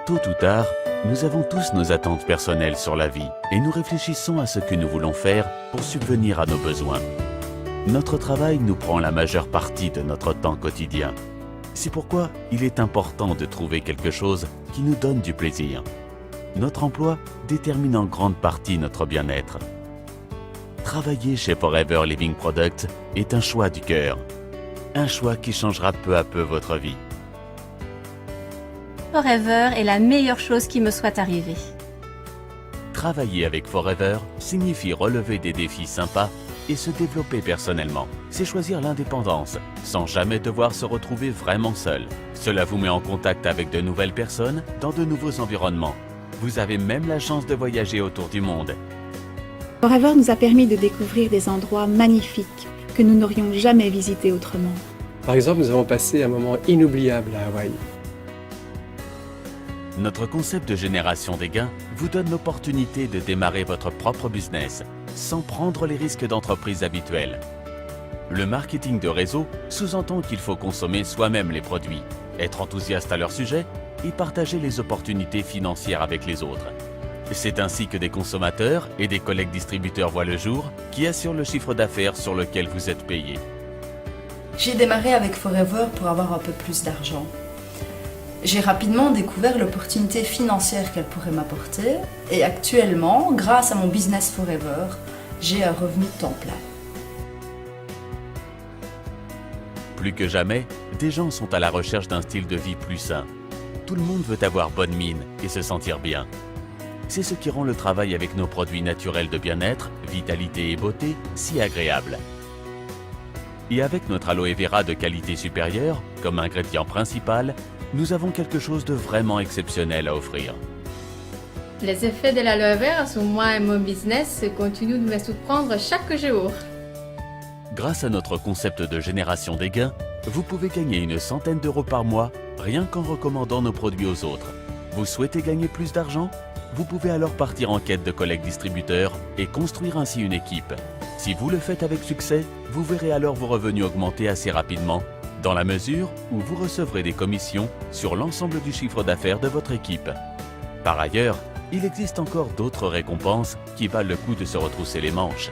Tôt ou tard, nous avons tous nos attentes personnelles sur la vie et nous réfléchissons à ce que nous voulons faire pour subvenir à nos besoins. Notre travail nous prend la majeure partie de notre temps quotidien. C'est pourquoi il est important de trouver quelque chose qui nous donne du plaisir. Notre emploi détermine en grande partie notre bien-être. Travailler chez Forever Living Products est un choix du cœur. Un choix qui changera peu à peu votre vie. Forever est la meilleure chose qui me soit arrivée. Travailler avec Forever signifie relever des défis sympas et se développer personnellement. C'est choisir l'indépendance, sans jamais devoir se retrouver vraiment seul. Cela vous met en contact avec de nouvelles personnes dans de nouveaux environnements. Vous avez même la chance de voyager autour du monde. Forever nous a permis de découvrir des endroits magnifiques que nous n'aurions jamais visités autrement. Par exemple, nous avons passé un moment inoubliable à Hawaï. Notre concept de génération des gains vous donne l'opportunité de démarrer votre propre business sans prendre les risques d'entreprise habituels. Le marketing de réseau sous-entend qu'il faut consommer soi-même les produits, être enthousiaste à leur sujet et partager les opportunités financières avec les autres. C'est ainsi que des consommateurs et des collègues distributeurs voient le jour qui assurent le chiffre d'affaires sur lequel vous êtes payé. J'ai démarré avec Forever pour avoir un peu plus d'argent. J'ai rapidement découvert l'opportunité financière qu'elle pourrait m'apporter et actuellement, grâce à mon business Forever, j'ai un revenu temps plein. Plus que jamais, des gens sont à la recherche d'un style de vie plus sain. Tout le monde veut avoir bonne mine et se sentir bien. C'est ce qui rend le travail avec nos produits naturels de bien-être, vitalité et beauté si agréable. Et avec notre aloe vera de qualité supérieure, comme ingrédient principal, nous avons quelque chose de vraiment exceptionnel à offrir. Les effets de l'aloe vera sur moi et mon business continuent de me surprendre chaque jour. Grâce à notre concept de génération des gains, vous pouvez gagner une centaine d'euros par mois rien qu'en recommandant nos produits aux autres. Vous souhaitez gagner plus d'argent? Vous pouvez alors partir en quête de collègues distributeurs et construire ainsi une équipe. Si vous le faites avec succès, vous verrez alors vos revenus augmenter assez rapidement, dans la mesure où vous recevrez des commissions sur l'ensemble du chiffre d'affaires de votre équipe. Par ailleurs, il existe encore d'autres récompenses qui valent le coup de se retrousser les manches.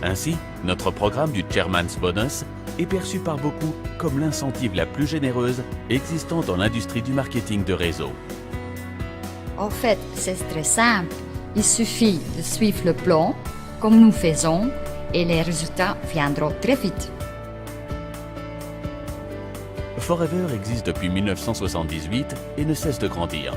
Ainsi, notre programme du Chairman's Bonus est perçu par beaucoup comme l'incentive la plus généreuse existant dans l'industrie du marketing de réseau. En fait, c'est très simple. Il suffit de suivre le plan, comme nous faisons, et les résultats viendront très vite. Forever existe depuis 1978 et ne cesse de grandir.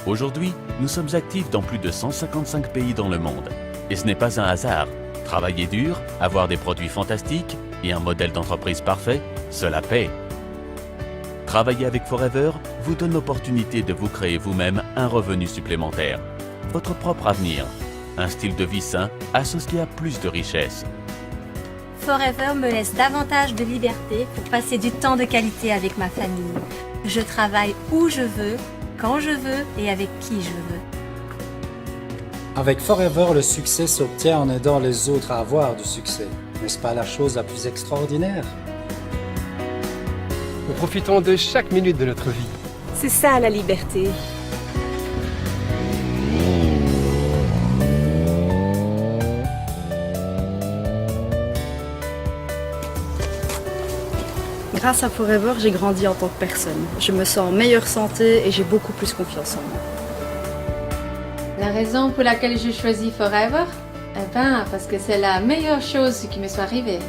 Aujourd'hui, nous sommes actifs dans plus de 155 pays dans le monde. Et ce n'est pas un hasard. Travailler dur, avoir des produits fantastiques et un modèle d'entreprise parfait, cela paie. Travailler avec Forever vous donne l'opportunité de vous créer vous-même un revenu supplémentaire. Votre propre avenir, un style de vie sain associé à plus de richesse. Forever me laisse davantage de liberté pour passer du temps de qualité avec ma famille. Je travaille où je veux, quand je veux et avec qui je veux. Avec Forever, le succès s'obtient en aidant les autres à avoir du succès. N'est-ce pas la chose la plus extraordinaire? Nous profitons de chaque minute de notre vie. C'est ça la liberté. Grâce à Forever, j'ai grandi en tant que personne. Je me sens en meilleure santé et j'ai beaucoup plus confiance en moi. La raison pour laquelle j'ai choisi Forever? Eh bien, parce que c'est la meilleure chose qui me soit arrivée.